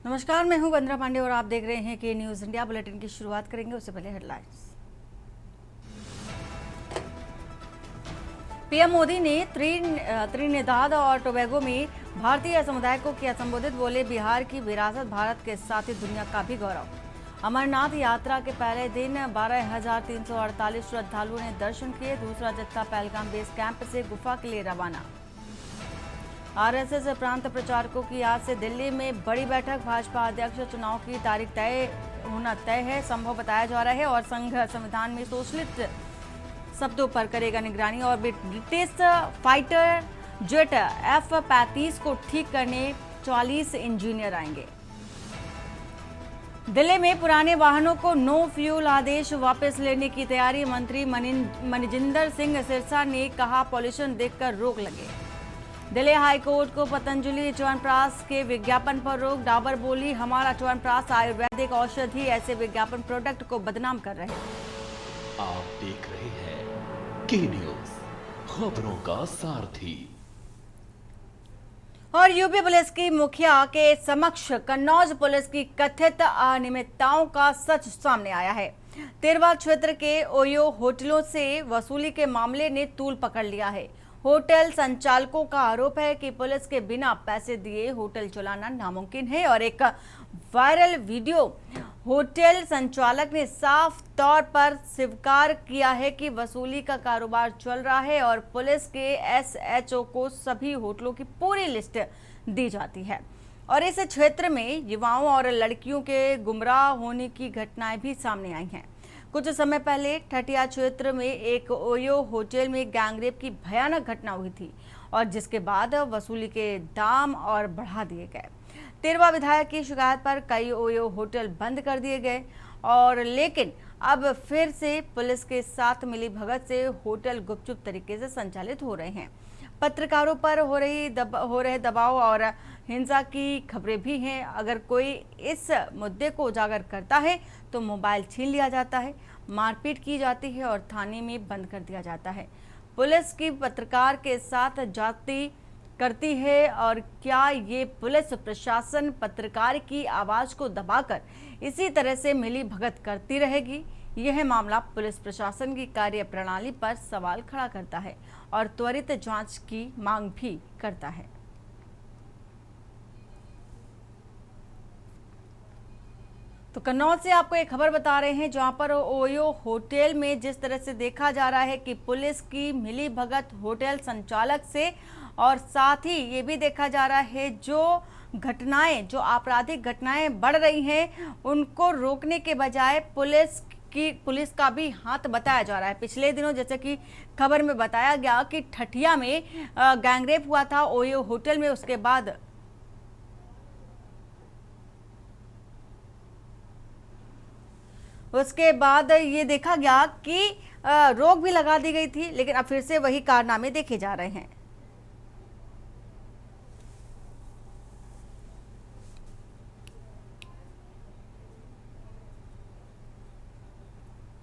नमस्कार, मैं हूं वंदना पांडे और आप देख रहे हैं के न्यूज इंडिया। बुलेटिन की शुरुआत करेंगे, उससे पहले हेडलाइंस। पीएम मोदी ने त्रिनिदाद और टोबैगो में भारतीय समुदाय को किया संबोधित। बोले, बिहार की विरासत भारत के साथ ही दुनिया का भी गौरव। अमरनाथ यात्रा के पहले दिन 12,348 श्रद्धालुओं ने दर्शन किए। दूसरा जत्था पहलगाम बेस कैंप से गुफा के लिए रवाना। आरएसएस प्रांत प्रचारकों की आज से दिल्ली में बड़ी बैठक। भाजपा अध्यक्ष चुनाव की तारीख तय है, संभव बताया जा रहा है और संघ संविधान में सोशलिस्ट शब्दों पर करेगा निगरानी। और ब्रिटिश फाइटर जेट F-35 को ठीक करने 44 इंजीनियर आएंगे। दिल्ली में पुराने वाहनों को नो फ्यूल आदेश वापस लेने की तैयारी। मंत्री मनिजिंदर सिंह सिरसा ने कहा, पॉल्यूशन देखकर रोक लगे। दिल्ली हाईकोर्ट को पतंजलि च्यवनप्राश के विज्ञापन पर रोक। डाबर बोली, हमारा च्यवनप्राश आयुर्वेदिक औषधि, ऐसे विज्ञापन प्रोडक्ट को बदनाम कर रहे हैं। आप देख रहे हैं के न्यूज, खबरों का सारथी। और यूपी पुलिस की मुखिया के समक्ष कन्नौज पुलिस की कथित अनियमितताओं का सच सामने आया है। तिरवा क्षेत्र के ओयो होटलों से वसूली के मामले ने तूल पकड़ लिया है। होटल संचालकों का आरोप है कि पुलिस के बिना पैसे दिए होटल चलाना नामुमकिन है और एक वायरल वीडियो होटल संचालक ने साफ तौर पर स्वीकार किया है कि वसूली का कारोबार चल रहा है और पुलिस के SHO को सभी होटलों की पूरी लिस्ट दी जाती है। और इस क्षेत्र में युवाओं और लड़कियों के गुमराह होने की घटनाएं भी सामने आई हैं। कुछ समय पहले ठटिया क्षेत्र में एक ओयो होटल में गैंगरेप की भयानक घटना हुई थी और जिसके बाद वसूली के दाम और बढ़ा दिए गए। तिरवा विधायक की शिकायत पर कई ओयो होटल बंद कर दिए गए और लेकिन अब फिर से पुलिस के साथ मिली भगत से होटल गुपचुप तरीके से संचालित हो रहे हैं। पत्रकारों पर हो रहे दबाव और हिंसा की खबरें भी हैं। अगर कोई इस मुद्दे को उजागर करता है तो मोबाइल छीन लिया जाता है, मारपीट की जाती है और थाने में बंद कर दिया जाता है। पुलिस की पत्रकार के साथ जाती करती है और क्या ये पुलिस प्रशासन पत्रकार की आवाज को दबाकर इसी तरह से मिली भगत करती रहेगी? यह मामला पुलिस प्रशासन की कार्य प्रणाली पर सवाल खड़ा करता है और त्वरित जांच की मांग भी करता है। तो कन्नौज से आपको एक खबर बता रहे हैं जहां पर ओयो होटल में जिस तरह से देखा जा रहा है कि पुलिस की मिली भगत होटल संचालक से और साथ ही ये भी देखा जा रहा है जो आपराधिक घटनाएं बढ़ रही हैं उनको रोकने के बजाय पुलिस का भी हाथ बताया जा रहा है। पिछले दिनों जैसे कि खबर में बताया गया कि ठठिया में गैंगरेप हुआ था ओयो होटल में, उसके बाद ये देखा गया कि रोक भी लगा दी गई थी, लेकिन अब फिर से वही कारनामे देखे जा रहे हैं।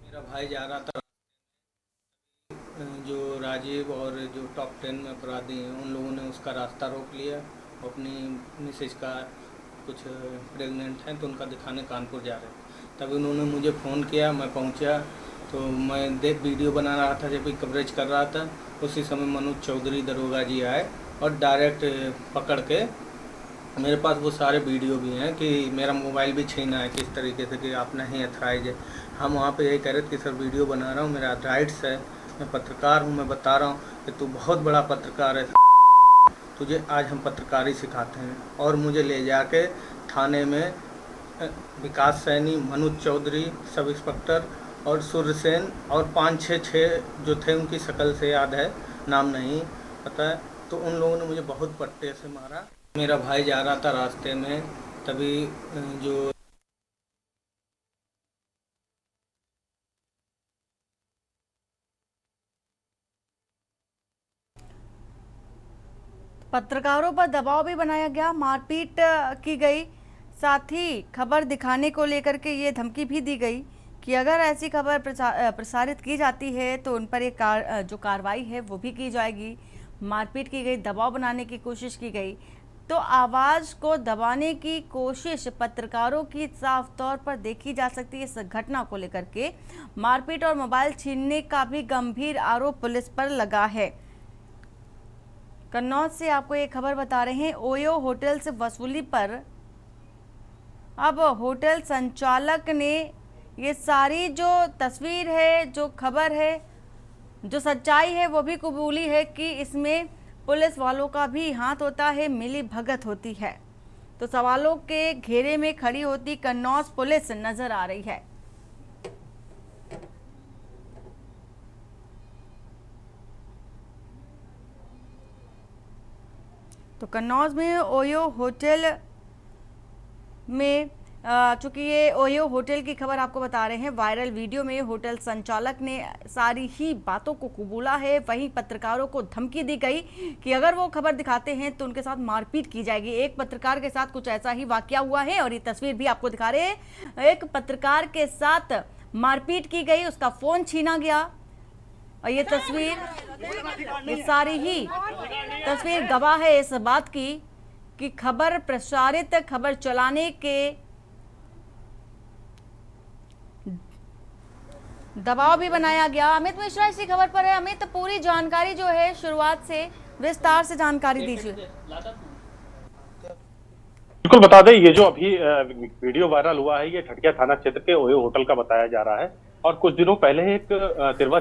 मेरा भाई जा रहा था, जो राजीव और जो टॉप 10 में अपराधी हैं उन लोगों ने उसका रास्ता रोक लिया। अपनी मिसेज का कुछ प्रेग्नेंट हैं तो उनका दिखाने कानपुर जा रहे हैं। तभी उन्होंने मुझे फ़ोन किया, मैं पहुंचा तो मैं वीडियो बना रहा था, जब भी कवरेज कर रहा था उसी समय मनोज चौधरी दरोगा जी आए और डायरेक्ट पकड़ के मेरे पास वो सारे वीडियो भी हैं कि मेरा मोबाइल भी छीना है किस तरीके से कि आप नहीं अथराइज है। हम वहाँ पे यही कह रहे थे कि सर वीडियो बना रहा हूँ, मेरा राइट्स है, मैं पत्रकार हूँ, मैं बता रहा हूँ कि तू बहुत बड़ा पत्रकार है, तुझे आज हम पत्रकारी सिखाते हैं। और मुझे ले जाके थाने में विकास सैनी, मनोज चौधरी, सब इंस्पेक्टर और सूर्यसेन और 5-6 जो थे उनकी शक्ल से याद है, नाम नहीं पता है, तो उन लोगों ने मुझे बहुत पट्टे से मारा। मेरा भाई जा रहा था रास्ते में, तभी जो पत्रकारों पर दबाव भी बनाया गया, मारपीट की गई, साथ ही खबर दिखाने को लेकर के ये धमकी भी दी गई कि अगर ऐसी खबर प्रसारित की जाती है तो उन पर जो कार्रवाई है वो भी की जाएगी। मारपीट की गई, दबाव बनाने की कोशिश की गई। तो आवाज को दबाने की कोशिश पत्रकारों की साफ तौर पर देखी जा सकती है। इस घटना को लेकर के मारपीट और मोबाइल छीनने का भी गंभीर आरोप पुलिस पर लगा है। कन्नौज से आपको ये खबर बता रहे हैं, ओयो होटल से वसूली पर अब होटल संचालक ने ये सारी जो तस्वीर है, जो खबर है, जो सच्चाई है वो भी कबूली है कि इसमें पुलिस वालों का भी हाथ होता है, मिली भगत होती है। तो सवालों के घेरे में खड़ी होती कन्नौज पुलिस नजर आ रही है। तो कन्नौज में ओयो होटल में चूंकि ये ओयो होटल की खबर आपको बता रहे हैं, वायरल वीडियो में होटल संचालक ने सारी ही बातों को कबूला है। वहीं पत्रकारों को धमकी दी गई कि अगर वो खबर दिखाते हैं तो उनके साथ मारपीट की जाएगी। एक पत्रकार के साथ कुछ ऐसा ही वाकया हुआ है और ये तस्वीर भी आपको दिखा रहे हैं। एक पत्रकार के साथ मारपीट की गई, उसका फोन छीना गया और ये तस्वीर, ये सारी ही तस्वीर गवाह है इस बात की कि खबर प्रसारित, खबर चलाने के दबाव भी बनाया गया। अमित मिश्रा इसी खबर पर है। अमित, पूरी जानकारी जो है शुरुआत से विस्तार से जानकारी दीजिए। बिल्कुल बता दें, ये जो अभी वीडियो वायरल हुआ है ये खटिया थाना क्षेत्र के ओयो होटल का बताया जा रहा है। और कुछ दिनों पहले एक तिरवा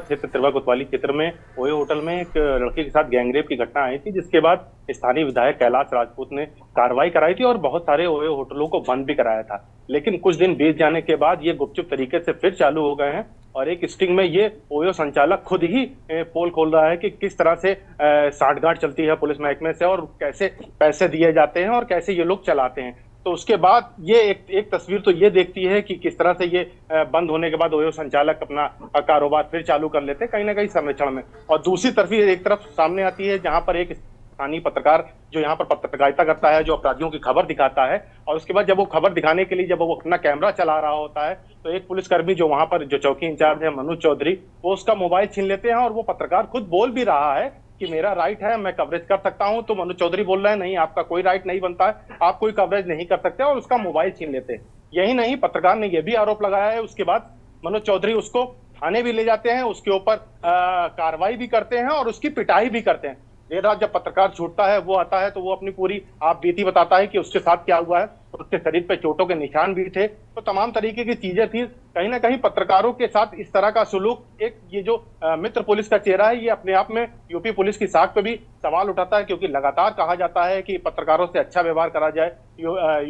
कोतवाली क्षेत्र में ओयो होटल में एक लड़के के साथ गैंगरेप की घटना आई थी, जिसके बाद स्थानीय विधायक कैलाश राजपूत ने कार्रवाई कराई थी और बहुत सारे ओयो होटलों को बंद भी कराया था। लेकिन कुछ दिन बीत जाने के बाद ये गुपचुप तरीके से फिर चालू हो गए हैं और एक स्टिंग में ये ओयो संचालक खुद ही पोल खोल रहा है कि किस तरह से सांठगांठ चलती है पुलिस महकमे से और कैसे पैसे दिए जाते हैं और कैसे ये लोग चलाते हैं। तो उसके बाद ये एक तस्वीर तो ये देखती है कि किस तरह से ये बंद होने के बाद ओयो संचालक अपना कारोबार फिर चालू कर लेते हैं कहीं ना कहीं संरक्षण में। और दूसरी तरफ एक तरफ सामने आती है जहां पर एक स्थानीय पत्रकार जो यहाँ पर पत्रकारिता करता है, जो अपराधियों की खबर दिखाता है, और उसके बाद जब वो खबर दिखाने के लिए जब वो अपना कैमरा चला रहा होता है तो एक पुलिसकर्मी जो वहां पर जो चौकी इंचार्ज है मनोज चौधरी, वो उसका मोबाइल छीन लेते हैं और वो पत्रकार खुद बोल भी रहा है कि मेरा राइट है, मैं कवरेज कर सकता हूं। तो मनोज चौधरी बोल रहे हैं नहीं, आपका कोई राइट नहीं बनता है, आप कोई कवरेज नहीं कर सकते, और उसका मोबाइल छीन लेते हैं। यही नहीं, पत्रकार ने यह भी आरोप लगाया है उसके बाद मनोज चौधरी उसको थाने भी ले जाते हैं, उसके ऊपर कार्रवाई भी करते हैं और उसकी पिटाई भी करते हैं। देर रात जब पत्रकार छूटता है, वो आता है तो वो अपनी पूरी आप बीती बताता है कि उसके साथ क्या हुआ है। उसके शरीर पे चोटों के निशान भी थे, तो तमाम तरीके की चीजें थी। कहीं ना कहीं पत्रकारों के साथ इस तरह का सुलूक, एक ये जो मित्र पुलिस का चेहरा है, ये अपने आप में यूपी पुलिस की साख पे भी सवाल उठाता है, क्योंकि लगातार कहा जाता है कि पत्रकारों से अच्छा व्यवहार करा जाए।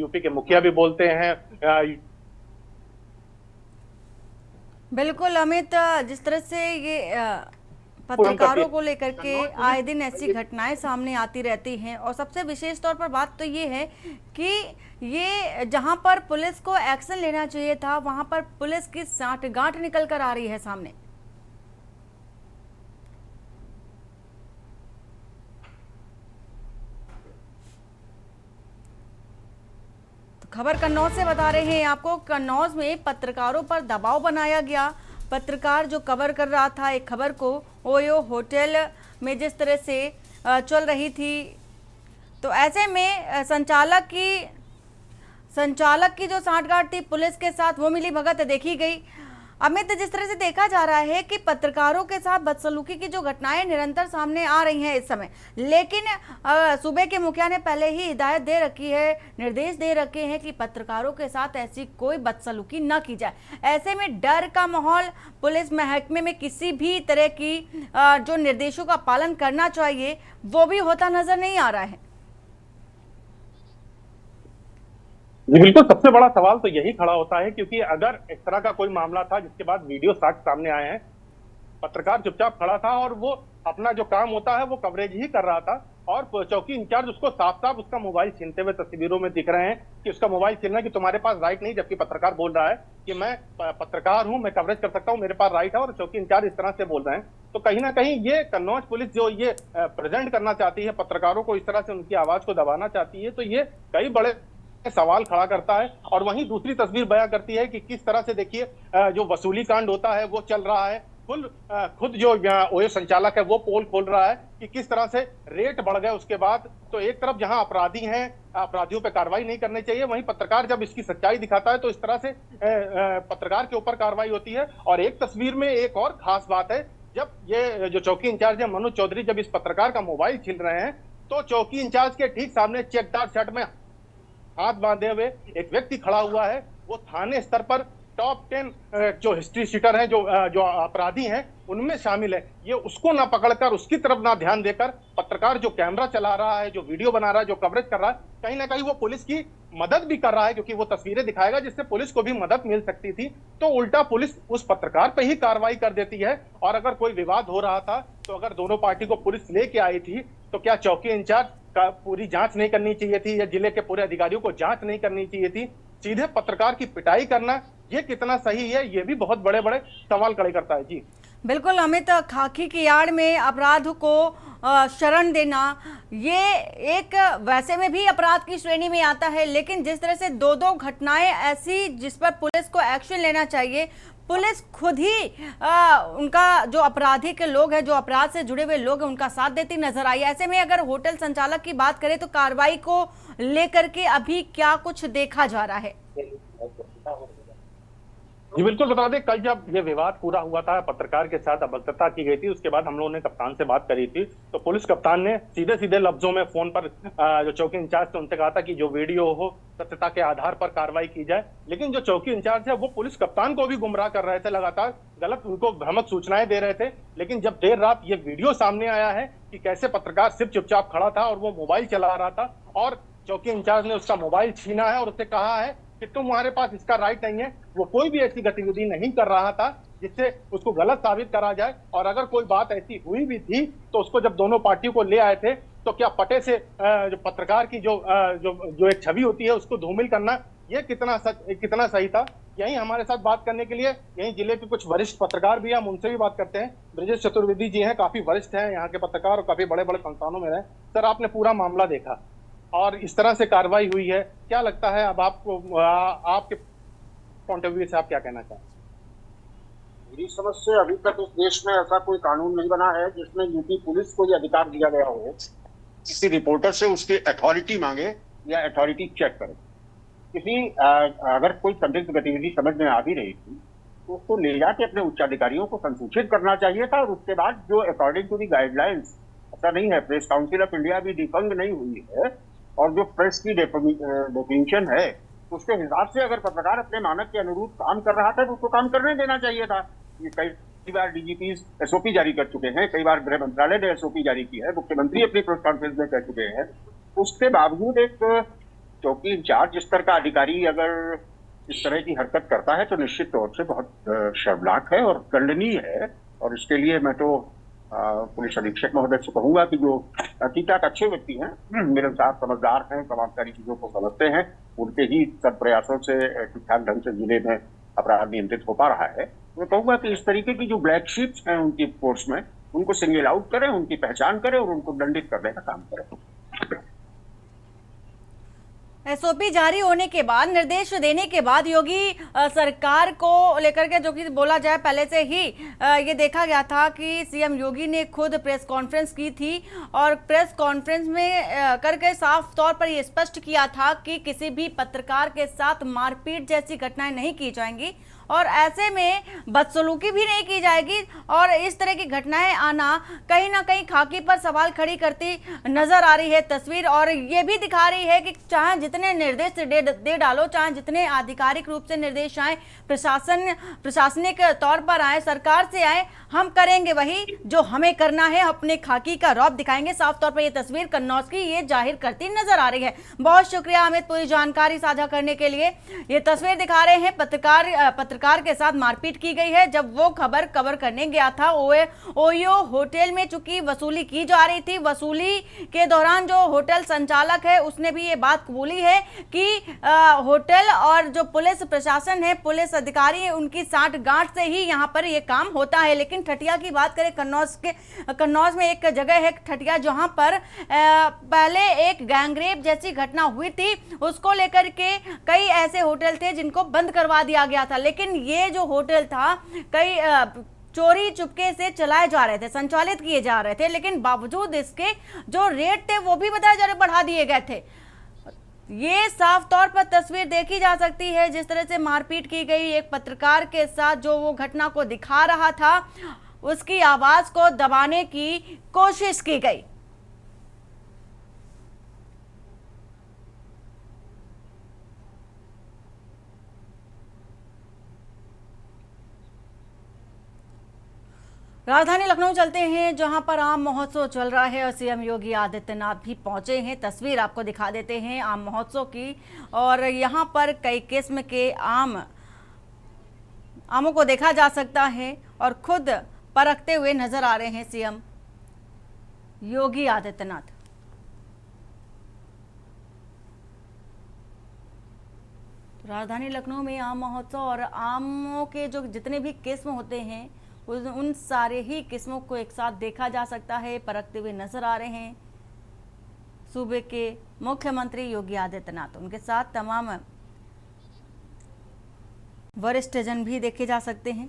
यूपी के मुखिया भी बोलते हैं। बिल्कुल अमित, जिस तरह से ये पत्रकारों को लेकर के आए दिन ऐसी घटनाएं सामने आती रहती हैं, और सबसे विशेष तौर पर बात तो ये है कि ये जहां पर पुलिस को एक्शन लेना चाहिए था वहां पर पुलिस की सांठगांठ निकल कर आ रही है सामने। तो खबर कन्नौज से बता रहे हैं आपको, कन्नौज में पत्रकारों पर दबाव बनाया गया। पत्रकार जो कवर कर रहा था एक खबर को, ओयो होटल में जिस तरह से चल रही थी, तो ऐसे में संचालक की जो सांठगांठ थी पुलिस के साथ, वो मिली भगत देखी गई। अमित, जिस तरह से देखा जा रहा है कि पत्रकारों के साथ बदसलूकी की जो घटनाएं निरंतर सामने आ रही हैं इस समय, लेकिन सूबे के मुखिया ने पहले ही हिदायत दे रखी है, निर्देश दे रखे हैं कि पत्रकारों के साथ ऐसी कोई बदसलूकी न की जाए। ऐसे में डर का माहौल पुलिस महकमे में किसी भी तरह की जो निर्देशों का पालन करना चाहिए वो भी होता नजर नहीं आ रहा है। जी बिल्कुल, सबसे बड़ा सवाल तो यही खड़ा होता है, क्योंकि अगर इस तरह का कोई मामला था जिसके बाद वीडियो साक्ष्य सामने आए हैं, पत्रकार चुपचाप खड़ा था और वो अपना जो काम होता है वो कवरेज ही कर रहा था, और चौकी इंचार्ज उसको साफ साफ उसका मोबाइल छीनते हुए तस्वीरों में दिख रहे हैं कि उसका मोबाइल छीनना, कि तुम्हारे पास राइट नहीं, जबकि पत्रकार बोल रहा है कि मैं पत्रकार हूं, मैं कवरेज कर सकता हूं, मेरे पास राइट है, और चौकी इंचार्ज इस तरह से बोल रहे हैं। तो कहीं ना कहीं ये कन्नौज पुलिस जो ये प्रेजेंट करना चाहती है, पत्रकारों को इस तरह से उनकी आवाज को दबाना चाहती है, तो ये कई बड़े सवाल खड़ा करता है। और वहीं दूसरी तस्वीर बयां करती है कि किस तरह से देखिए जो वसूली कांड होता है वो चल रहा है। खुद जो ओयो संचालक है वो पोल खोल रहा है कि किस तरह से रेट बढ़ गए उसके बाद। तो एक तरफ जहां अपराधी हैं, अपराधियों पे कार्रवाई नहीं करनी चाहिए, वहीं पत्रकार जब इसकी सच्चाई दिखाता है तो इस तरह से पत्रकार के ऊपर कार्रवाई होती है। और एक तस्वीर में एक और खास बात है, जब ये जो चौकी इंचार्ज है मनोज चौधरी जब इस पत्रकार का मोबाइल छीन रहे हैं तो चौकी इंचार्ज के ठीक सामने चेकदार शर्ट में हाथ बांधे हुए एक व्यक्ति खड़ा हुआ है। वो थाने स्तर पर टॉप 10 जो हिस्ट्री शीटर हैं, जो अपराधी हैं उनमें शामिल है। ये उसको ना पकड़कर, उसकी तरफ ना ध्यान देकर, पत्रकार जो कैमरा चला रहा है, जो वीडियो बना रहा है, जो कवरेज कर रहा है, कहीं ना कहीं वो पुलिस की मदद भी कर रहा है, क्योंकि वो तस्वीरें दिखाएगा जिससे पुलिस को भी मदद मिल सकती थी। तो उल्टा पुलिस उस पत्रकार पे ही कार्रवाई कर देती है। और अगर कोई विवाद हो रहा था तो अगर दोनों पार्टी को पुलिस लेके आई थी तो क्या चौकी इंचार्ज का पूरी जांच नहीं करनी चाहिए थी, या जिले के पूरे अधिकारियों को जांच नहीं करनी चाहिए थी? सीधे पत्रकार की पिटाई करना ये कितना सही है, ये भी बहुत बड़े बड़े सवाल खड़े करता है। जी बिल्कुल अमित, खाकी की आड़ में अपराध को शरण देना ये एक वैसे में भी अपराध की श्रेणी में आता है, लेकिन जिस तरह से दो घटनाएं ऐसी जिस पर पुलिस को एक्शन लेना चाहिए, पुलिस खुद ही उनका जो अपराधी के लोग हैं, जो अपराध से जुड़े हुए लोग हैं, उनका साथ देती नजर आई। ऐसे में अगर होटल संचालक की बात करें तो कार्रवाई को लेकर के अभी क्या कुछ देखा जा रहा है? जी बिल्कुल, बता दें कल जब ये विवाद पूरा हुआ था, पत्रकार के साथ अभद्रता की गई थी, उसके बाद हम लोगों ने कप्तान से बात करी थी तो पुलिस कप्तान ने सीधे सीधे लफ्जों में फोन पर जो चौकी इंचार्ज थे उनसे कहा था कि जो वीडियो हो सत्यता के आधार पर कार्रवाई की जाए। लेकिन जो चौकी इंचार्ज है वो पुलिस कप्तान को भी गुमराह कर रहे थे, लगातार गलत उनको भ्रामक सूचनाएं दे रहे थे। लेकिन जब देर रात ये वीडियो सामने आया है कि कैसे पत्रकार सिर्फ चुपचाप खड़ा था और वो मोबाइल चला रहा था और चौकी इंचार्ज ने उसका मोबाइल छीना है और उससे कहा है कि तुम्हारे पास इसका राइट नहीं है, वो कोई भी ऐसी गतिविधि नहीं कर रहा था जिससे उसको गलत साबित करा जाए। और अगर कोई बात ऐसी हुई भी थी तो उसको जब दोनों पार्टियों को ले आए थे तो क्या पटे से जो पत्रकार की जो एक छवि होती है उसको धूमिल करना, ये कितना सही था? यही हमारे साथ बात करने के लिए यही जिले के कुछ वरिष्ठ पत्रकार भी हैं, हम उनसे भी बात करते हैं। ब्रजेश चतुर्वेदी जी हैं, काफी वरिष्ठ हैं यहाँ के पत्रकार और काफी बड़े बड़े संस्थानों में रहे। सर, आपने पूरा मामला देखा और इस तरह से कार्रवाई हुई है, क्या लगता है अब आपको, आपके पॉइंट ऑफ व्यू से आप क्या कहना चाहें? मेरी समझ से अभी तक इस देश में ऐसा कोई कानून नहीं बना है जिसमें यूपी पुलिस को यह अधिकार दिया गया हो किसी रिपोर्टर से उसकी अथॉरिटी मांगे या अथॉरिटी चेक करे। अगर कोई संदिग्ध गतिविधि समझ में आ भी रही थी तो उसको ले जाके अपने उच्चाधिकारियों को संसूचित करना चाहिए था और उसके बाद जो अकॉर्डिंग टू दी गाइडलाइंस, ऐसा नहीं है, प्रेस काउंसिल ऑफ इंडिया भी डिफंग नहीं हुई है और जो प्रेस की डेफिनेशन है उसके हिसाब से अगर पत्रकार अपने मानक के अनुरूप काम कर रहा था तो उसको काम करने देना चाहिए था। ये कई बार डीजीपी एसओपी जारी कर चुके हैं, कई बार गृह मंत्रालय ने एसओपी जारी की है, मुख्यमंत्री अपनी प्रेस कॉन्फ्रेंस में कह चुके हैं। उसके बावजूद एक चौकी इंचार्ज इस तरह का अधिकारी अगर इस तरह की हरकत करता है तो निश्चित तौर से बहुत शर्मनाक है और दंडनीय है। और इसके लिए मैं तो पुलिस अधीक्षक महोदय से कहूंगा कि जो ठीक-ठाक अच्छे व्यक्ति हैं, मिलनसार, समझदार हैं, तमाम सारी चीजों को समझते हैं, उनके ही सब प्रयासों से ठीक-ठाक ढंग से जिले में अपराध नियंत्रित हो पा रहा है। मैं कहूंगा कि इस तरीके की जो ब्लैक शीप्स हैं उनकी फोर्स में, उनको सिंगल आउट करें, उनकी पहचान करें और उनको दंडित करने का काम करें। एसओपी जारी होने के बाद, निर्देश देने के बाद योगी सरकार को लेकर के, जो कि बोला जाए पहले से ही ये देखा गया था कि सीएम योगी ने खुद प्रेस कॉन्फ्रेंस की थी और प्रेस कॉन्फ्रेंस में करके साफ तौर पर ये स्पष्ट किया था कि किसी भी पत्रकार के साथ मारपीट जैसी घटनाएं नहीं की जाएंगी और ऐसे में बदसलूकी भी नहीं की जाएगी। और इस तरह की घटनाएं आना कहीं ना कहीं खाकी पर सवाल खड़ी करती नजर आ रही है तस्वीर, और ये भी दिखा रही है कि चाहे जितने निर्देश दे डालो, चाहे जितने आधिकारिक रूप से निर्देश आए, प्रशासनिक तौर पर आए, सरकार से आए, हम करेंगे वही जो हमें करना है, अपने खाकी का रौब दिखाएंगे। साफ तौर पर यह तस्वीर कन्नौज की ये जाहिर करती नजर आ रही है। बहुत शुक्रिया अमित, पूरी जानकारी साझा करने के लिए। ये तस्वीर दिखा रहे हैं पत्रकार के साथ मारपीट की गई है जब वो खबर कवर करने गया था ओयो होटल में। चूंकि वसूली की जा रही थी, वसूली के दौरान जो होटल संचालक है उसने भी ये बात कबूली है कि होटल और जो पुलिस प्रशासन है, पुलिस अधिकारी है, उनकी साठगांठ से ही यहाँ पर ये काम होता है। लेकिन ठटिया की बात करें, कन्नौज में एक जगह है ठटिया जहां पर पहले एक गैंगरेप जैसी घटना हुई थी, उसको लेकर के कई ऐसे होटल थे जिनको बंद करवा दिया गया था। लेकिन ये जो होटल था चोरी चुपके से चलाए जा रहे थे, संचालित किए जा रहे थे, लेकिन बावजूद इसके जो रेट थे वो भी बताया जा रहा बढ़ा दिए गए थे। ये साफ तौर पर तस्वीर देखी जा सकती है, जिस तरह से मारपीट की गई एक पत्रकार के साथ, जो वो घटना को दिखा रहा था, उसकी आवाज को दबाने की कोशिश की गई। राजधानी लखनऊ चलते हैं, जहां पर आम महोत्सव चल रहा है और सीएम योगी आदित्यनाथ भी पहुंचे हैं। तस्वीर आपको दिखा देते हैं आम महोत्सव की, और यहां पर कई किस्म के आमों को देखा जा सकता है और खुद परखते हुए नजर आ रहे हैं सीएम योगी आदित्यनाथ। राजधानी लखनऊ में आम महोत्सव और आमों के जो जितने भी किस्म होते हैं उन सारे ही किस्मों को एक साथ देखा जा सकता है, परखते हुए नजर आ रहे हैं सूबे के मुख्यमंत्री योगी आदित्यनाथ। उनके साथ तमाम वरिष्ठ जन भी देखे जा सकते हैं।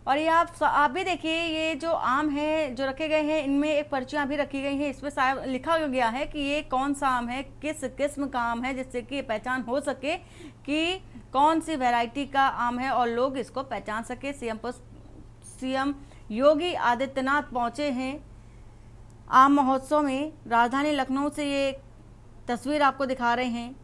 और ये आप भी देखिए, ये जो आम है जो रखे गए हैं, इनमें एक पर्चियां भी रखी गई हैं। इसमें शायद लिखा गया है कि ये कौन सा आम है, किस किस्म का आम है, जिससे कि पहचान हो सके कि कौन सी वैरायटी का आम है और लोग इसको पहचान सके। सीएम योगी आदित्यनाथ पहुंचे हैं आम महोत्सव में। राजधानी लखनऊ से ये तस्वीर आपको दिखा रहे हैं।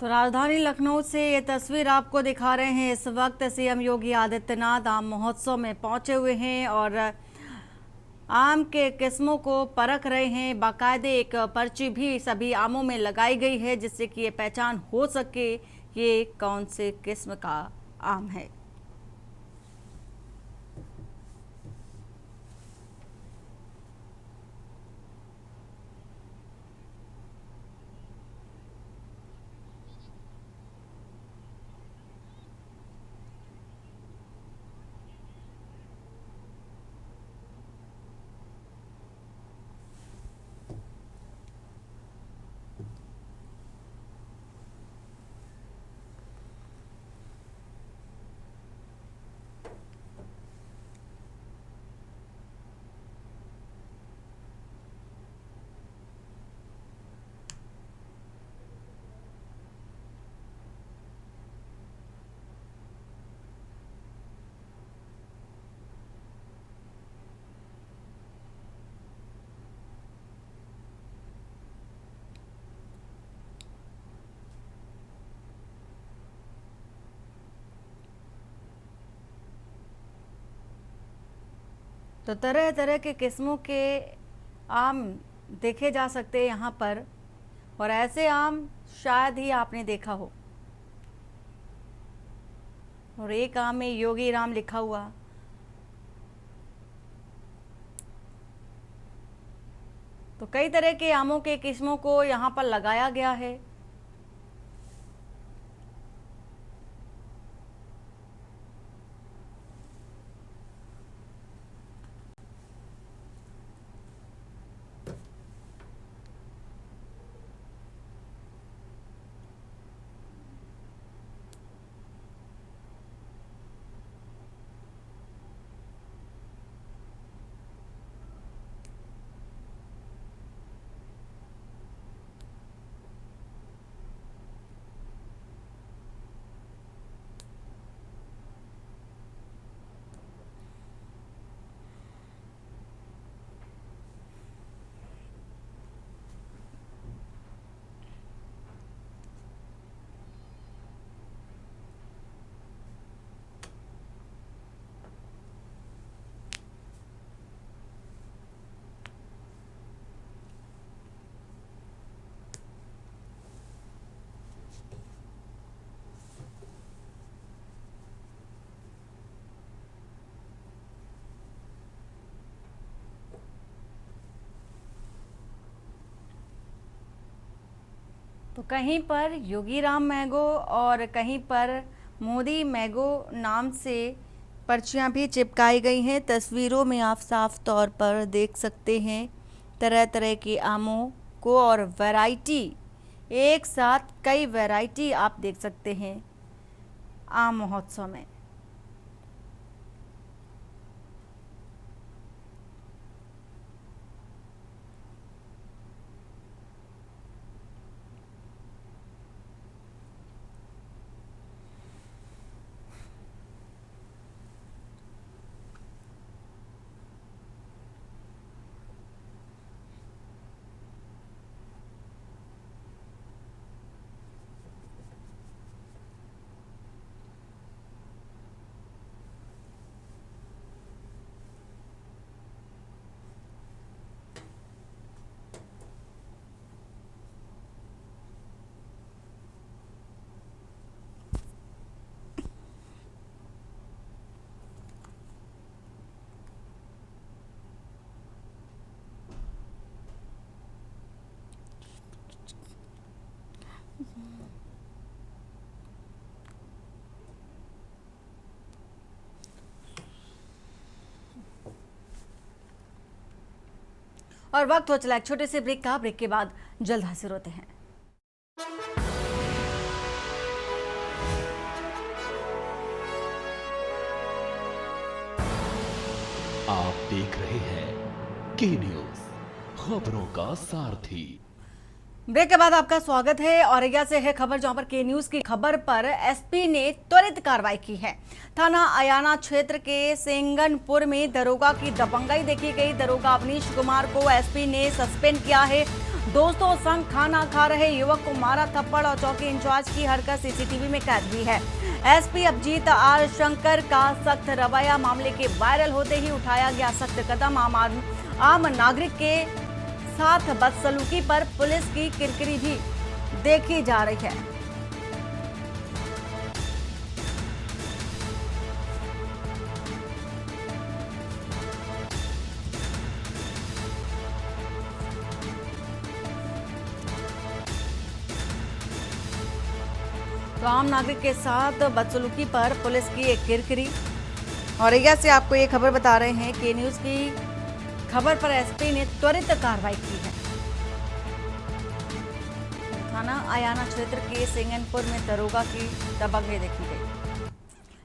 तो राजधानी लखनऊ से ये तस्वीर आपको दिखा रहे हैं। इस वक्त सीएम योगी आदित्यनाथ आम महोत्सव में पहुंचे हुए हैं और आम के किस्मों को परख रहे हैं। बाकायदे एक पर्ची भी सभी आमों में लगाई गई है, जिससे कि ये पहचान हो सके ये कौन से किस्म का आम है। तो तरह तरह के किस्मों के आम देखे जा सकते हैं यहाँ पर, और ऐसे आम शायद ही आपने देखा हो। और एक आम में योगी राम लिखा हुआ। तो कई तरह के आमों के किस्मों को यहाँ पर लगाया गया है। तो कहीं पर योगी राम मैंगो और कहीं पर मोदी मैंगो नाम से पर्चियां भी चिपकाई गई हैं। तस्वीरों में आप साफ तौर पर देख सकते हैं तरह तरह के आमों को, और वैरायटी एक साथ कई वैरायटी आप देख सकते हैं आम महोत्सव में। और वक्त हो चला एक छोटे से ब्रेक का। ब्रेक के बाद जल्द हाजिर होते हैं। आप देख रहे हैं के न्यूज, खबरों का सारथी। ब्रेक के बाद आपका स्वागत है। औरैया से है खबर, जहां पर के न्यूज की खबर पर एसपी ने त्वरित कार्रवाई की है। थाना अयाना क्षेत्र के सेंगनपुर में दरोगा की दबंगई देखी गई। दरोगा अवनीश कुमार को एसपी ने सस्पेंड किया है। दोस्तों संग खाना खा रहे युवक को मारा थप्पड़ और चौकी इंचार्ज की हरकत सीसीटीवी में कैद हुई है। एसपी अभिजीत आर शंकर का सख्त रवैया, मामले के वायरल होते ही उठाया गया सख्त कदम। आम नागरिक के साथ बदसलूकी पर पुलिस की किरकिरी भी देखी जा रही है। तो आम नागरिक के साथ बदसलूकी पर पुलिस की एक किरकिरी। औरैया से आपको ये खबर बता रहे हैं कि न्यूज की खबर पर एसपी ने त्वरित कार्रवाई की है। थाना अयाना क्षेत्र के सेंगनपुर में दरोगा की दबंगई देखी गई।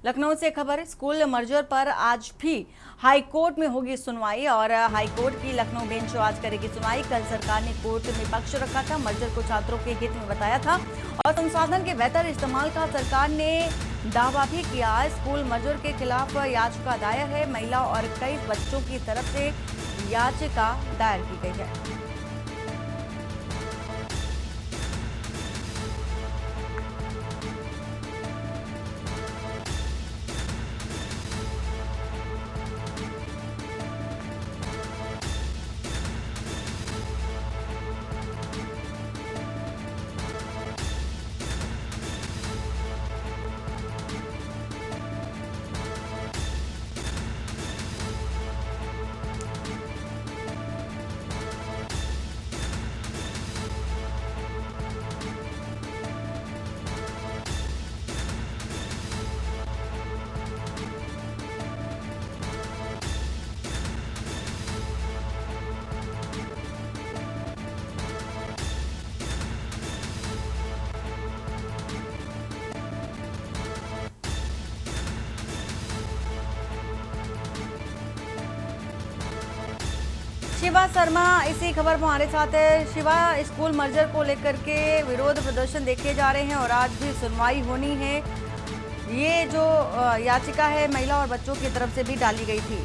लखनऊ से खबर, स्कूल मर्जर पर आज भी हाईकोर्ट में होगी सुनवाई, और हाईकोर्ट की लखनऊ बेंच आज करेगी सुनवाई। कल सरकार ने कोर्ट में पक्ष रखा था, मर्जर को छात्रों के हित में बताया था और संसाधन के बेहतर इस्तेमाल का सरकार ने दावा भी किया। स्कूल मर्जर के खिलाफ याचिका दायर है। महिला और कई बच्चों की तरफ से याचिका दायर की गई है। शिवा शर्मा इसी खबर में हमारे साथ है। शिवा, स्कूल मर्जर को लेकर के विरोध प्रदर्शन देखे जा रहे हैं और आज भी सुनवाई होनी है। ये जो याचिका है महिला और बच्चों की तरफ से भी डाली गई थी।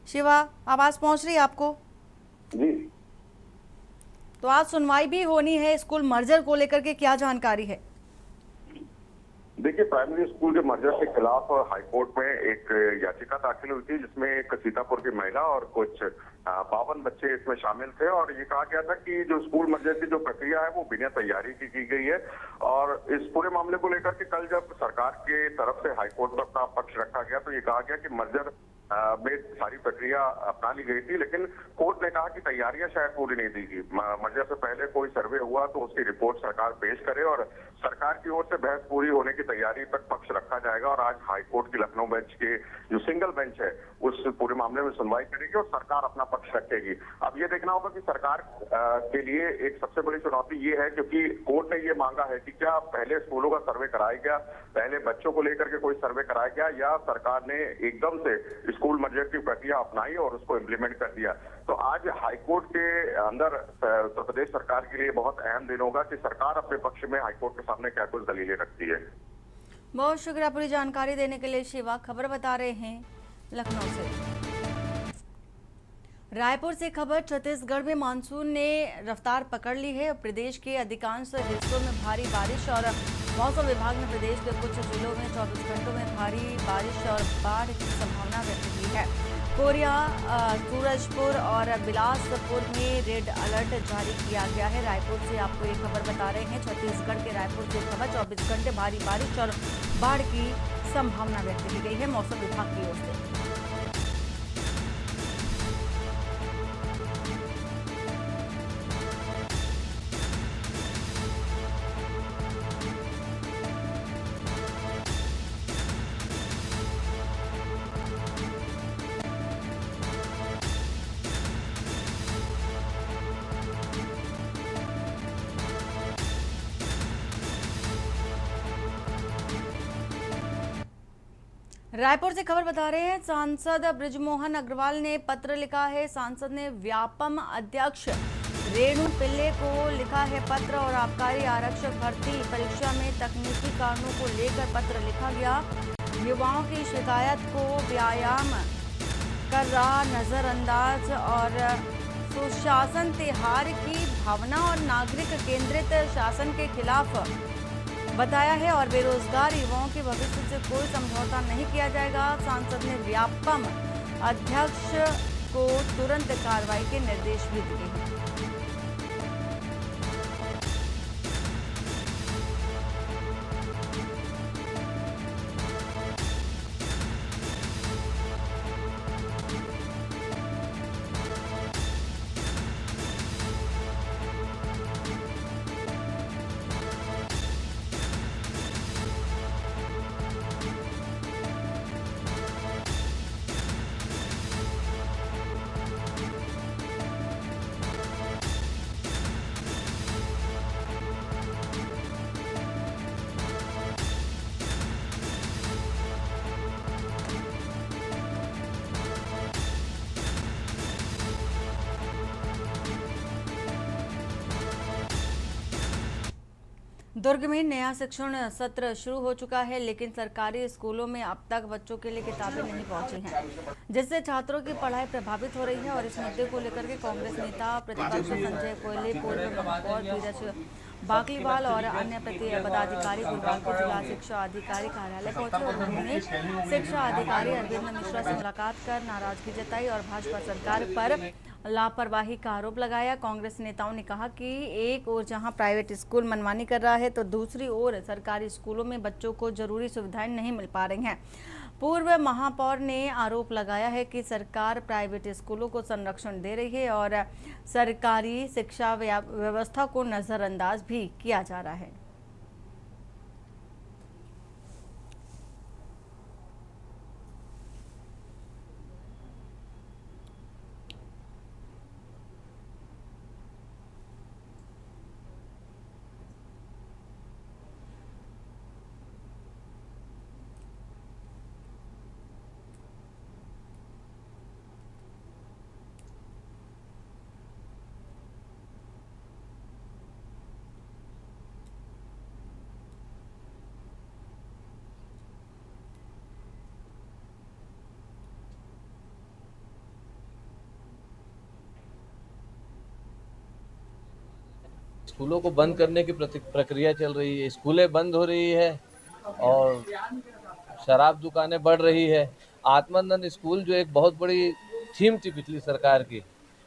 शिवा, आवाज पहुंच रही है आपको? जी, तो आज सुनवाई भी होनी है स्कूल मर्जर को लेकर के, क्या जानकारी है? देखिए, प्राइमरी स्कूल के मर्जर के खिलाफ हाईकोर्ट में एक याचिका दाखिल हुई थी, जिसमें एक सीतापुर की महिला और कुछ 52 बच्चे इसमें शामिल थे। और ये कहा गया था कि जो स्कूल मर्जर की जो प्रक्रिया है वो बिना तैयारी की गई है। और इस पूरे मामले को लेकर के कल जब सरकार के तरफ से हाईकोर्ट में अपना पक्ष रखा गया तो ये कहा गया कि मर्जर में सारी प्रक्रिया अपना ली गई थी, लेकिन कोर्ट ने कहा कि तैयारियां शायद पूरी नहीं दी गई। मर्जर से पहले कोई सर्वे हुआ तो उसकी रिपोर्ट सरकार पेश करे और सरकार की ओर से बहस पूरी होने की तैयारी तक पक्ष रखा जाएगा। और आज हाईकोर्ट की लखनऊ बेंच के जो सिंगल बेंच है उस पूरे मामले में सुनवाई करेगी और सरकार अपना पक्ष रखेगी। अब ये देखना होगा कि सरकार के लिए एक सबसे बड़ी चुनौती ये है, क्योंकि कोर्ट ने ये मांगा है कि क्या पहले स्कूलों का सर्वे कराया गया, पहले बच्चों को लेकर के कोई सर्वे कराया गया, या सरकार ने एकदम से स्कूल मर्जर की प्रक्रिया अपनाई और उसको इम्प्लीमेंट कर दिया। तो आज हाईकोर्ट के अंदर उत्तर प्रदेश सरकार के लिए बहुत अहम दिन होगा कि सरकार अपने पक्ष में हाईकोर्ट के सामने क्या कुछ दलीलें रखती है। बहुत शुक्रिया पूरी जानकारी देने के लिए शिवा। खबर बता रहे हैं लखनऊ से। रायपुर से खबर, छत्तीसगढ़ में मानसून ने रफ्तार पकड़ ली है। प्रदेश के अधिकांश हिस्सों में भारी बारिश और मौसम विभाग ने प्रदेश के कुछ जिलों में 24 घंटों में भारी बारिश और बाढ़ की संभावना व्यक्त की है। कोरिया, सूरजपुर और बिलासपुर में रेड अलर्ट जारी किया गया है। रायपुर से आपको ये खबर बता रहे हैं, छत्तीसगढ़ के रायपुर से खबर, 24 घंटे भारी बारिश और बाढ़ की संभावना व्यक्त की गई है मौसम विभाग की ओर से। रायपुर से खबर बता रहे हैं, सांसद बृजमोहन अग्रवाल ने पत्र लिखा है। सांसद ने व्यापम अध्यक्ष रेणु पिल्ले को लिखा है पत्र और आबकारी आरक्षक भर्ती परीक्षा में तकनीकी कारणों को लेकर पत्र लिखा गया। युवाओं की शिकायत को व्यायाम कर रहा नजरअंदाज और सुशासन त्योहार की भावना और नागरिक केंद्रित शासन के खिलाफ बताया है और बेरोजगार युवाओं के भविष्य से कोई समझौता नहीं किया जाएगा। सांसद ने व्यापम अध्यक्ष को तुरंत कार्रवाई के निर्देश भी दिए हैं। दुर्ग में नया शिक्षण सत्र शुरू हो चुका है, लेकिन सरकारी स्कूलों में अब तक बच्चों के लिए किताबें नहीं पहुंची हैं, जिससे छात्रों की पढ़ाई प्रभावित हो रही है। और इस मुद्दे को लेकर के कांग्रेस नेता प्रतिपक्ष संजय कोयले, पूर्व महापौर धीरज बाकलीवाल और अन्य पदाधिकारी गुरुवार को जिला शिक्षा अधिकारी कार्यालय पहुंचे और उन्होंने शिक्षा अधिकारी अरविंद मिश्रा से मुलाकात कर नाराजगी जताई और भाजपा सरकार पर लापरवाही का आरोप लगाया। कांग्रेस नेताओं ने कहा कि एक ओर जहां प्राइवेट स्कूल मनमानी कर रहा है तो दूसरी ओर सरकारी स्कूलों में बच्चों को जरूरी सुविधाएं नहीं मिल पा रही हैं। पूर्व महापौर ने आरोप लगाया है कि सरकार प्राइवेट स्कूलों को संरक्षण दे रही है और सरकारी शिक्षा व्यवस्था को नजरअंदाज भी किया जा रहा है। स्कूलों को बंद करने की प्रक्रिया चल रही है, स्कूलें बंद हो रही है और शराब दुकानें बढ़ रही है। आत्मानंद स्कूल जो एक बहुत बड़ी थीम थी पिछली सरकार की,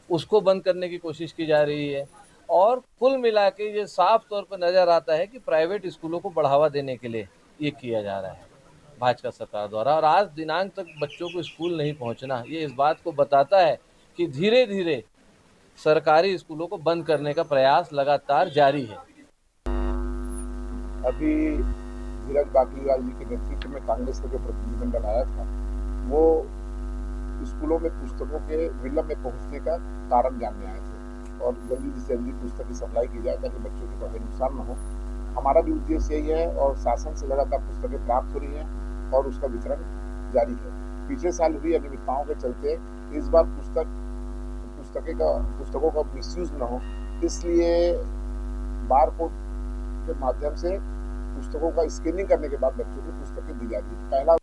उसको बंद करने की कोशिश की जा रही है। और कुल मिला के ये साफ तौर पर नज़र आता है कि प्राइवेट स्कूलों को बढ़ावा देने के लिए ये किया जा रहा है भाजपा सरकार द्वारा। और आज दिनांक तक बच्चों को स्कूल नहीं पहुंचना, ये इस बात को बताता है कि धीरे धीरे सरकारी स्कूलों को बंद करने का प्रयास लगातार जारी है। अभी धीरज बाकलीवाल जी के नेतृत्व में कांग्रेस का जो प्रतिनिधिमंडल आया था, वो स्कूलों में पुस्तकों के विलंब में पहुंचने का कारण जानने आए थे और जल्दी से जल्दी पुस्तक की सप्लाई की जाए ताकि बच्चों की पढ़ाई नुकसान न हो। हमारा भी उद्देश्य यही है और शासन से लगातार पुस्तकें प्राप्त हो रही हैं और उसका वितरण जारी है। पिछले साल हुई अनियमितताओं के चलते इस बार पुस्तकों का मिसयूज न हो, इसलिए बारकोड के माध्यम से पुस्तकों का स्कैनिंग करने के बाद बच्चों को पुस्तकें दी जाती है। पहला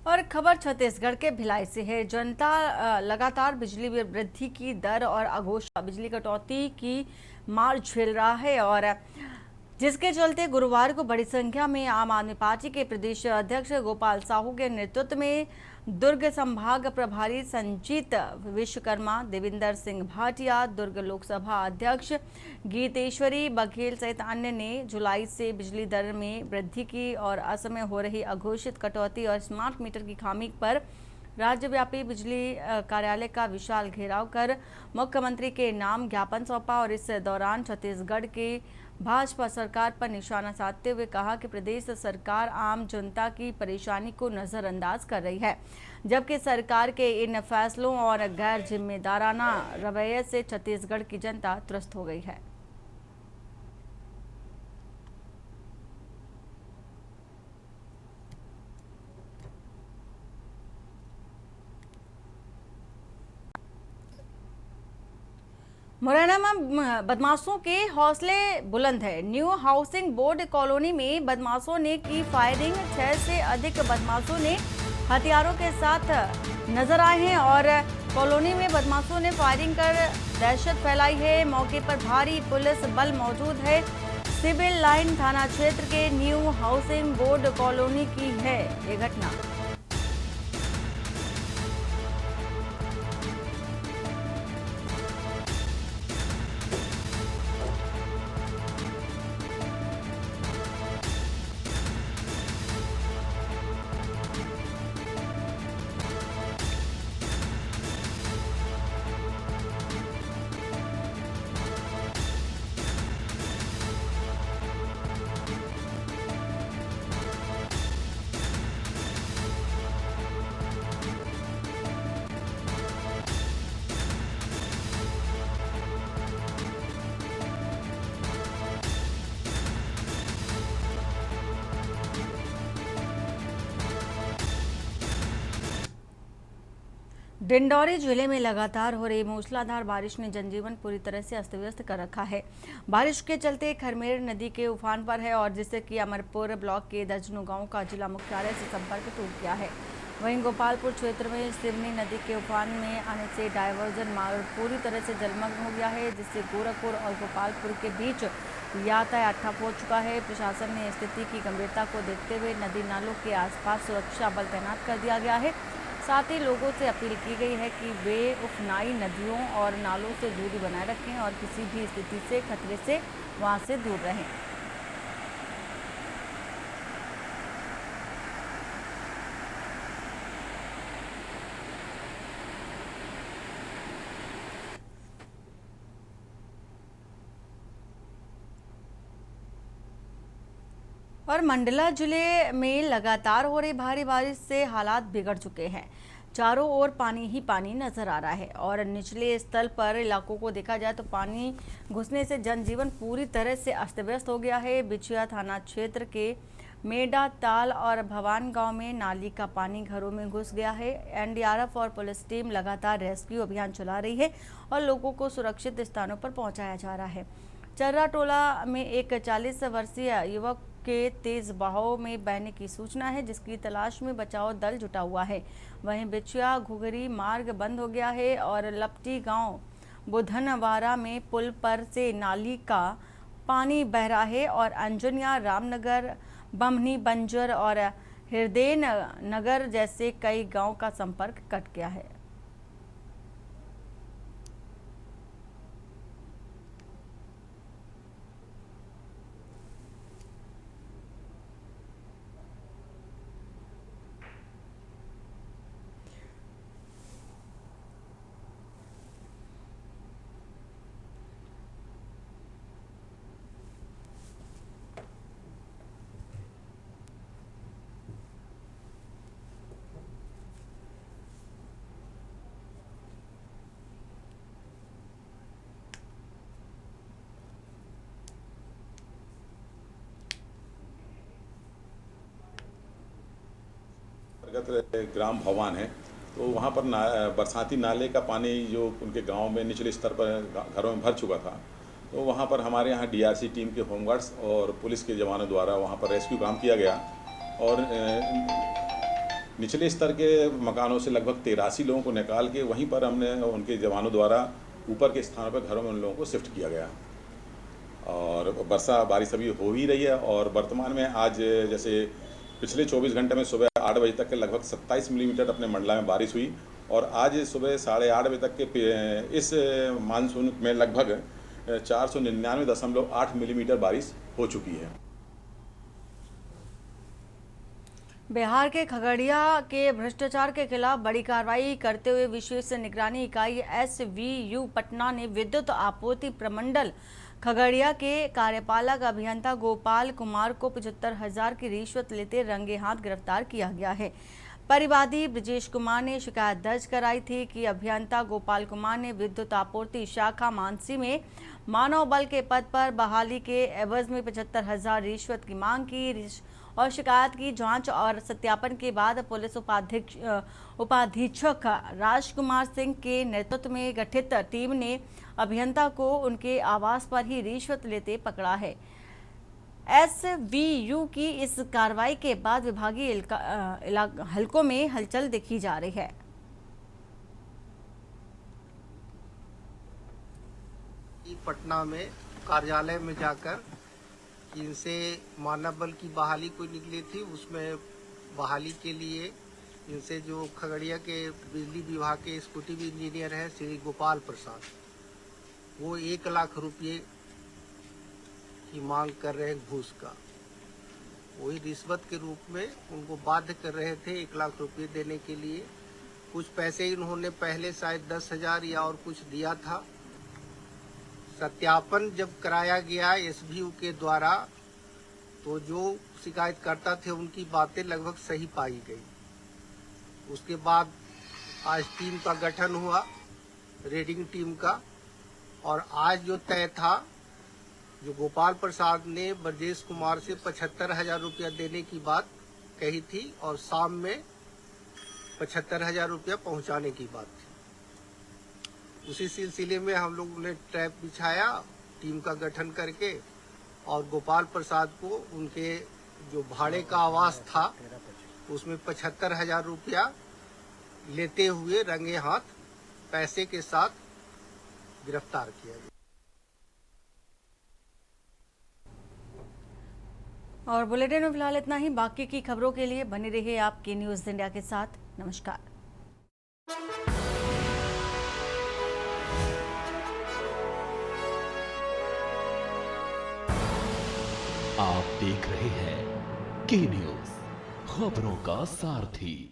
और खबर छत्तीसगढ़ के भिलाई से है। जनता लगातार बिजली वृद्धि की दर और अघोषित बिजली कटौती की मार झेल रहा है और जिसके चलते गुरुवार को बड़ी संख्या में आम आदमी पार्टी के प्रदेश अध्यक्ष गोपाल साहू के नेतृत्व में दुर्ग संभाग प्रभारी संजीत विश्वकर्मा, देविंदर सिंह भाटिया, दुर्ग लोकसभा अध्यक्ष गीतेश्वरी बघेल सहित अन्य ने जुलाई से बिजली दर में वृद्धि की और असमय हो रही अघोषित कटौती और स्मार्ट मीटर की खामी पर राज्यव्यापी बिजली कार्यालय का विशाल घेराव कर मुख्यमंत्री के नाम ज्ञापन सौंपा और इस दौरान छत्तीसगढ़ के भाजपा सरकार पर निशाना साधते हुए कहा कि प्रदेश सरकार आम जनता की परेशानी को नजरअंदाज कर रही है, जबकि सरकार के इन फैसलों और गैर जिम्मेदाराना रवैये से छत्तीसगढ़ की जनता त्रस्त हो गई है। मुरैना में बदमाशों के हौसले बुलंद है। न्यू हाउसिंग बोर्ड कॉलोनी में बदमाशों ने की फायरिंग। 6 से अधिक बदमाशों ने हथियारों के साथ नजर आए हैं और कॉलोनी में बदमाशों ने फायरिंग कर दहशत फैलाई है। मौके पर भारी पुलिस बल मौजूद है। सिविल लाइन थाना क्षेत्र के न्यू हाउसिंग बोर्ड कॉलोनी की है ये घटना। डिंडौरी जिले में लगातार हो रही मूसलाधार बारिश ने जनजीवन पूरी तरह से अस्त व्यस्त कर रखा है। बारिश के चलते खरमेर नदी के उफान पर है और जिससे कि अमरपुर ब्लॉक के दर्जनों गांवों का जिला मुख्यालय से संपर्क टूट गया है। वहीं गोपालपुर क्षेत्र में सिवनी नदी के उफान में आने से डायवर्जन मार्ग पूरी तरह से जलमग्न हो गया है, जिससे गोरखपुर और गोपालपुर के बीच यातायात ठप हो चुका है। प्रशासन ने स्थिति की गंभीरता को देखते हुए नदी नालों के आसपास सुरक्षा बल तैनात कर दिया गया है। साथ ही लोगों से अपील की गई है कि वे उफनाई नदियों और नालों से दूरी बनाए रखें और किसी भी स्थिति से खतरे से वहां से दूर रहें। और मंडला जिले में लगातार हो रही भारी बारिश से हालात बिगड़ चुके हैं। चारों ओर पानी ही पानी नजर आ रहा है और निचले स्थल पर इलाकों को देखा जाए तो पानी घुसने से जनजीवन पूरी तरह से अस्त व्यस्त हो गया है। बिछिया थाना क्षेत्र के मेडा ताल और भवान गांव में नाली का पानी घरों में घुस गया है। एनडीआरएफ और पुलिस टीम लगातार रेस्क्यू अभियान चला रही है और लोगों को सुरक्षित स्थानों पर पहुंचाया जा रहा है। चर्रा टोला में एक 40 वर्षीय युवक के तेज बहाव में बहने की सूचना है, जिसकी तलाश में बचाव दल जुटा हुआ है। वहीं बिछिया घुघरी मार्ग बंद हो गया है और लपटी गांव बुधनवारा में पुल पर से नाली का पानी बह रहा है और अंजनिया, रामनगर, बमनी, बंजर और हृदय नगर जैसे कई गांव का संपर्क कट गया है। ग्राम भवान है, तो वहाँ पर बरसाती नाले का पानी जो उनके गांव में निचले स्तर पर घरों में भर चुका था, तो वहाँ पर हमारे यहाँ डीआरसी टीम के होमगार्ड्स और पुलिस के जवानों द्वारा वहाँ पर रेस्क्यू काम किया गया और निचले स्तर के मकानों से लगभग 83 लोगों को निकाल के वहीं पर हमने उनके जवानों द्वारा ऊपर के स्थानों पर घरों में उन लोगों को शिफ्ट किया गया। और बारिश अभी हो ही रही है और वर्तमान में आज जैसे पिछले 24 घंटे में सुबह 8 बजे तक के लगभग 27 मिलीमीटर अपने मंडला में बारिश हुई और आज सुबह 8:30 बजे तक के इस मानसून में लगभग 499.8 मिलीमीटर बारिश हो चुकी है। बिहार के खगड़िया के भ्रष्टाचार के खिलाफ बड़ी कार्रवाई करते हुए विशेष निगरानी इकाई SVU पटना ने विद्युत आपूर्ति प्रमंडल खगड़िया के कार्यपालक अभियंता गोपाल कुमार को 75,000 की रिश्वत लेते रंगे हाथ गिरफ्तार किया गया है। परिवादी ब्रजेश कुमार ने शिकायत दर्ज कराई थी कि अभियंता गोपाल कुमार ने विद्युत आपूर्ति शाखा मानसी में मानव बल के पद पर बहाली के एवज में 75,000 रिश्वत की मांग की और शिकायत की जांच और सत्यापन के बाद पुलिस उपाधीक्षक राजकुमार सिंह के नेतृत्व में गठित टीम ने अभियंता को उनके आवास पर ही रिश्वत लेते पकड़ा है। SVU की इस कार्रवाई के बाद विभागीय हलकों में हलचल देखी जा रही है। पटना में कार्यालय में जाकर इनसे मानव बल की बहाली कोई निकली थी, उसमें बहाली के लिए इनसे जो खगड़िया के बिजली विभाग के एग्जीक्यूटिव इंजीनियर हैं श्री गोपाल प्रसाद, वो 1 लाख रुपये की मांग कर रहे हैं घूस का। वही रिश्वत के रूप में उनको बाध्य कर रहे थे 1 लाख रुपये देने के लिए। कुछ पैसे इन्होंने पहले शायद 10,000 या और कुछ दिया था। सत्यापन जब कराया गया SVU के द्वारा तो जो शिकायतकर्ता थे उनकी बातें लगभग सही पाई गई। उसके बाद आज टीम का गठन हुआ, रेडिंग टीम का, और आज जो तय था, जो गोपाल प्रसाद ने ब्रजेश कुमार से 75,000 रुपया देने की बात कही थी और शाम में 75,000 रुपया पहुंचाने की बात थी। उसी सिलसिले में हम लोगों ने ट्रैप बिछाया टीम का गठन करके और गोपाल प्रसाद को उनके जो भाड़े का आवास था उसमें 75,000 रुपया लेते हुए रंगे हाथ पैसे के साथ गिरफ्तार किया गया। और बुलेटिन में फिलहाल इतना ही। बाकी की खबरों के लिए बने रहिए आपके न्यूज़ इंडिया के साथ। नमस्कार। आप देख रहे हैं के न्यूज़, खबरों का सारथी।